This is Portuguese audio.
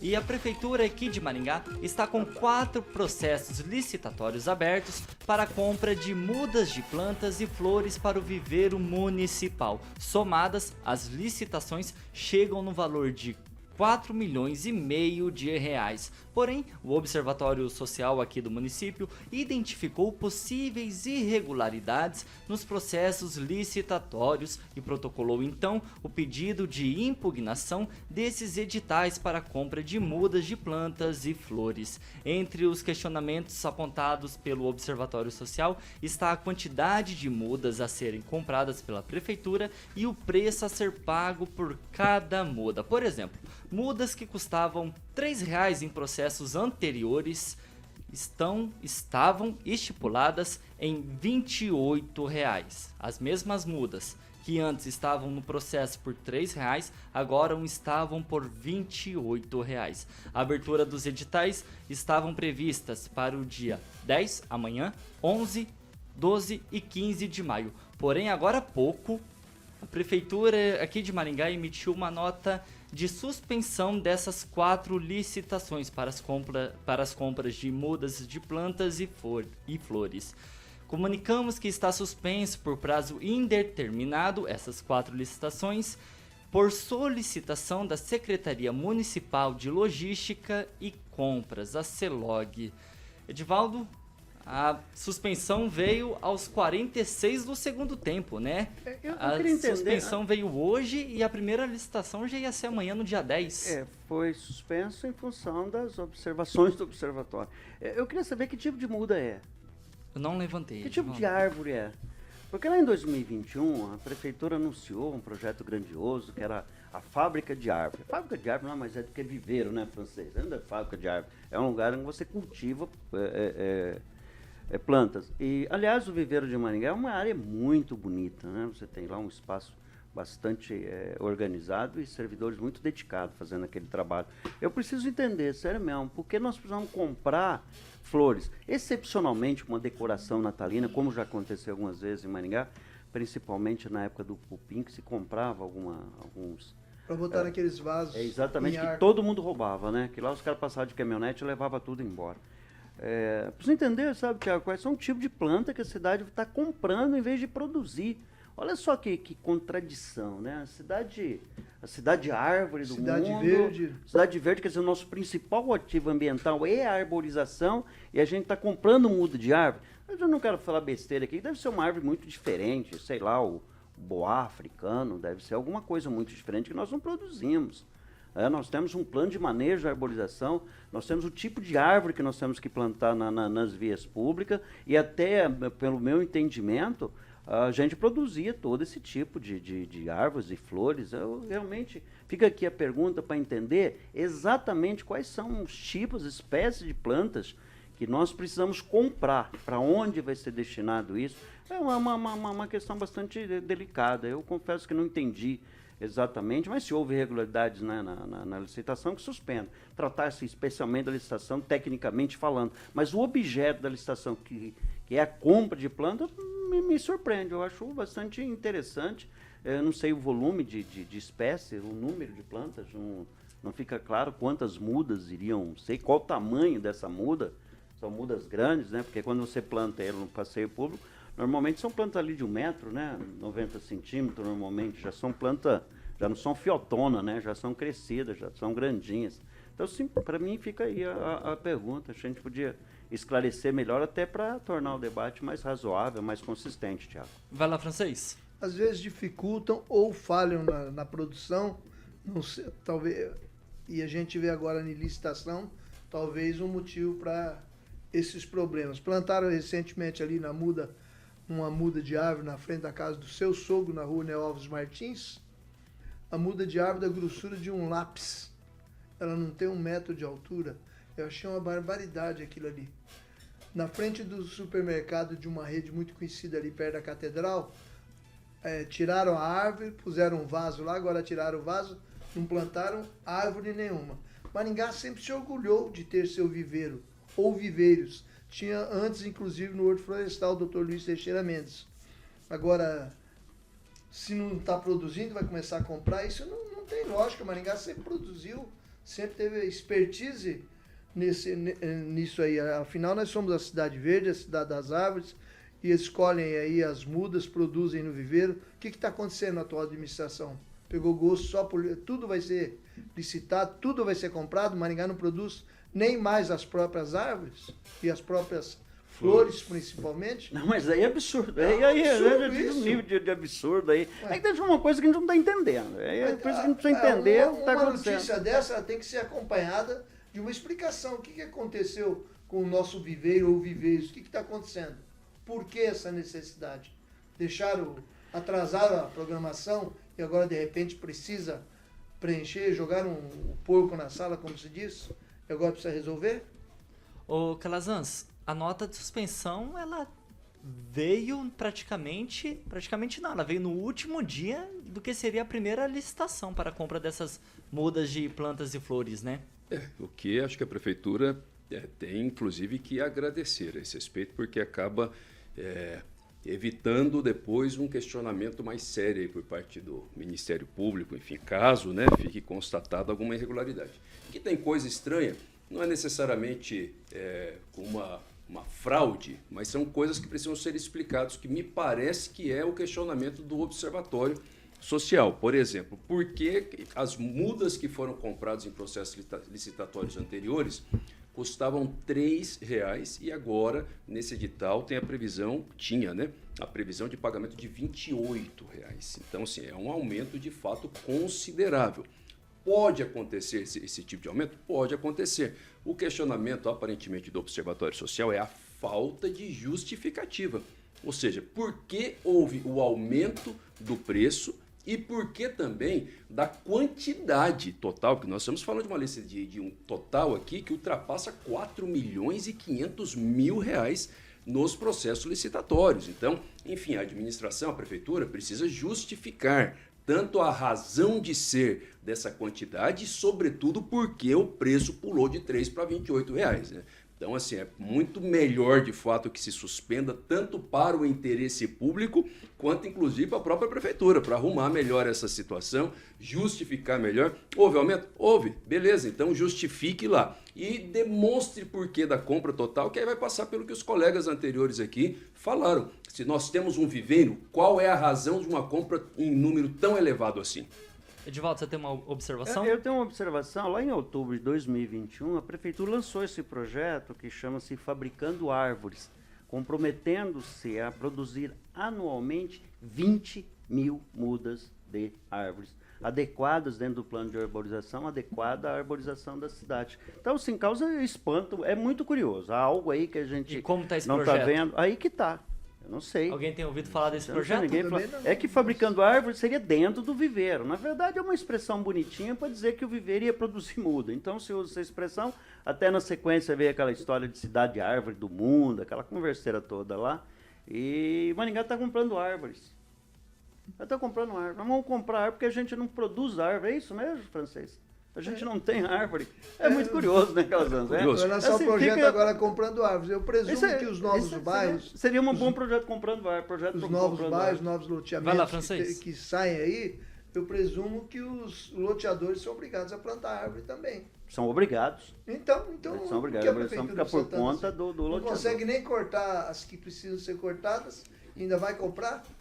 E a prefeitura aqui de Maringá está com 4 processos licitatórios abertos para a compra de mudas de plantas e flores para o viveiro municipal. Somadas, as licitações chegam no valor de 4 milhões e meio de reais. Porém, o Observatório Social aqui do município identificou possíveis irregularidades nos processos licitatórios e protocolou então o pedido de impugnação desses editais para a compra de mudas de plantas e flores. Entre os questionamentos apontados pelo Observatório Social está a quantidade de mudas a serem compradas pela prefeitura e o preço a ser pago por cada muda. Por exemplo, mudas que custavam R$3 em processos anteriores estavam estipuladas em R$28. As mesmas mudas que antes estavam no processo por R$3, agora estavam por R$28. A abertura dos editais estavam previstas para o dia 10, amanhã, 11, 12 e 15 de maio. Porém, agora há pouco, a prefeitura aqui de Maringá emitiu uma nota de suspensão dessas 4 licitações para as compras de mudas de plantas e flores. Comunicamos que está suspenso por prazo indeterminado essas 4 licitações por solicitação da Secretaria Municipal de Logística e Compras, a CELOG. Edivaldo, a suspensão veio aos 46 do segundo tempo, né? Eu queria entender. A suspensão veio hoje e a primeira licitação já ia ser amanhã no dia 10. Foi suspenso em função das observações do observatório. Eu queria saber que tipo de muda é. Eu não levantei. Que tipo de árvore é? Porque lá em 2021 a prefeitura anunciou um projeto grandioso que era a fábrica de árvore. Fábrica de árvore não é mais do que viveiro, né, francês? Não é fábrica de árvore. É um lugar onde você cultiva plantas. E, aliás, o viveiro de Maringá é uma área muito bonita, né? Você tem lá um espaço bastante organizado e servidores muito dedicados fazendo aquele trabalho. Eu preciso entender, sério mesmo, por que nós precisamos comprar flores, excepcionalmente uma decoração natalina, como já aconteceu algumas vezes em Maringá, principalmente na época do Pupim, que se comprava alguns... Para botar naqueles vasos. Exatamente, que todo mundo roubava, né? Que lá os caras passavam de caminhonete e levavam tudo embora. Preciso entender, sabe, Tiago, quais são o tipo de planta que a cidade está comprando em vez de produzir. Olha só que contradição, né? A cidade árvore do mundo. Verde. Cidade verde, quer dizer, o nosso principal ativo ambiental é a arborização e a gente está comprando muda de árvore. Mas eu não quero falar besteira aqui, deve ser uma árvore muito diferente, sei lá, o boá africano, deve ser alguma coisa muito diferente que nós não produzimos. Nós temos um plano de manejo da arborização, nós temos o tipo de árvore que nós temos que plantar nas vias públicas e até, pelo meu entendimento, a gente produzia todo esse tipo de árvores e flores. Eu realmente, fica aqui a pergunta para entender exatamente quais são os tipos, espécies de plantas que nós precisamos comprar, para onde vai ser destinado isso. É uma questão bastante delicada. Eu confesso que não entendi exatamente, mas se houve irregularidades, né, na licitação, que suspenda. Tratar-se especialmente da licitação, tecnicamente falando. Mas o objeto da licitação, que é a compra de planta, me surpreende. Eu acho bastante interessante. Eu não sei o volume de espécie, o número de plantas, não fica claro quantas mudas iriam, sei qual o tamanho dessa muda. São mudas grandes, né? Porque quando você planta ela no passeio público, normalmente são plantas ali de 1 metro, né? 90 centímetros, normalmente. Já são plantas, já não são fiotona, né? Já são crescidas, já são grandinhas. Então, sim, para mim fica aí a pergunta. A gente podia esclarecer melhor até para tornar o debate mais razoável, mais consistente, Tiago. Vai lá, francês. Às vezes dificultam ou falham na produção, não sei, talvez, e a gente vê agora em licitação, talvez um motivo para esses problemas. Plantaram recentemente ali uma muda de árvore na frente da casa do seu sogro, na rua Neo Alves Martins, a muda de árvore da grossura de um lápis. Ela não tem 1 metro de altura. Eu achei uma barbaridade aquilo ali. Na frente do supermercado de uma rede muito conhecida ali perto da catedral, tiraram a árvore, puseram um vaso lá, agora tiraram o vaso, não plantaram árvore nenhuma. Maringá sempre se orgulhou de ter seu viveiro, ou viveiros. Tinha antes, inclusive, no Horto Florestal, o Dr. Luiz Teixeira Mendes. Agora, se não está produzindo, vai começar a comprar, isso não tem lógica. Maringá sempre produziu sempre teve expertise nisso aí. Afinal, nós somos a Cidade Verde, a Cidade das Árvores, e escolhem aí as mudas, produzem no viveiro. O que está acontecendo na atual administração? Pegou gosto só por... Tudo vai ser licitado, tudo vai ser comprado, Maringá não produz nem mais as próprias árvores e as próprias flores, principalmente. Não, mas aí é absurdo. É absurdo Aí isso. um nível de absurdo aí. Aí deixa uma coisa que a gente não está entendendo. É por isso que a gente precisa entender o que está Uma acontecendo. notícia dessa ela tem que ser acompanhada de uma explicação. O que aconteceu com o nosso viveiro ou viveiros? O que está acontecendo? Por que essa necessidade? Atrasaram a programação e agora de repente precisa preencher, jogar o porco na sala, como se diz, e agora precisa resolver? Ô Calazans, a nota de suspensão, ela veio praticamente não, ela veio no último dia do que seria a primeira licitação para a compra dessas mudas de plantas e flores, né? O que acho que a prefeitura tem, inclusive, que agradecer a esse respeito, porque acaba evitando depois um questionamento mais sério aí por parte do Ministério Público, enfim, caso fique constatada alguma irregularidade. Que tem coisa estranha, não é necessariamente uma fraude, mas são coisas que precisam ser explicadas, que me parece que é o questionamento do Observatório Social. Por exemplo, por que as mudas que foram compradas em processos licitatórios anteriores custavam R$ 3,00 e agora, nesse edital, tem a previsão de pagamento de R$ 28,00. Então, assim, é um aumento de fato considerável. Pode acontecer esse tipo de aumento? Pode acontecer. O questionamento, aparentemente, do Observatório Social é a falta de justificativa. Ou seja, por que houve o aumento do preço e por que também da quantidade total, porque nós estamos falando de uma lista de um total aqui que ultrapassa R$ 4.500.000 nos processos licitatórios. Então, enfim, a administração, a prefeitura precisa justificar tanto a razão de ser dessa quantidade e, sobretudo, porque o preço pulou de R$ 3 para R$ 28,00, né? Então, assim, é muito melhor, de fato, que se suspenda tanto para o interesse público, quanto, inclusive, para a própria prefeitura, para arrumar melhor essa situação, justificar melhor. Houve aumento? Houve. Beleza, então justifique lá. E demonstre porquê da compra total, que aí vai passar pelo que os colegas anteriores aqui falaram. Se nós temos um viveiro, qual é a razão de uma compra em número tão elevado assim? Edivaldo, você tem uma observação? Eu tenho uma observação. Lá em outubro de 2021, a prefeitura lançou esse projeto que chama-se Fabricando Árvores, comprometendo-se a produzir anualmente 20 mil mudas de árvores, adequadas dentro do plano de arborização, adequada à arborização da cidade. Então, assim, causa espanto, é muito curioso. Há algo aí que a gente E como está esse não projeto? está vendo. Aí que está. Eu não sei. Alguém tem ouvido falar desse Eu não sei, projeto? ninguém Também fala. não. É que fabricando árvore seria dentro do viveiro. Na verdade, é uma expressão bonitinha para dizer que o viveiro ia produzir muda. Então, se usa essa expressão, até na sequência veio aquela história de cidade árvore do mundo, aquela converseira toda lá. E Maringá está comprando árvores. Está comprando árvore. Nós vamos comprar árvore porque a gente não produz árvore. É isso mesmo, francês? A gente não tem árvore. É muito curioso, né, Calazans? Curioso. Vai lançar Assim, o projeto fica- agora comprando árvores. Eu presumo Isso é- que os novos isso bairros, seria um bom projeto comprando árvore. Projeto os pro novos comprando bairros, árvore. novos Vai loteamentos lá, francês. que saem aí, eu presumo que os loteadores são obrigados a plantar árvore também. São obrigados. Então Eles por são obrigados. que A obrigação fica por precisa tanto conta assim? do Não loteador. consegue nem cortar as que precisam ser cortadas, ainda vai comprar?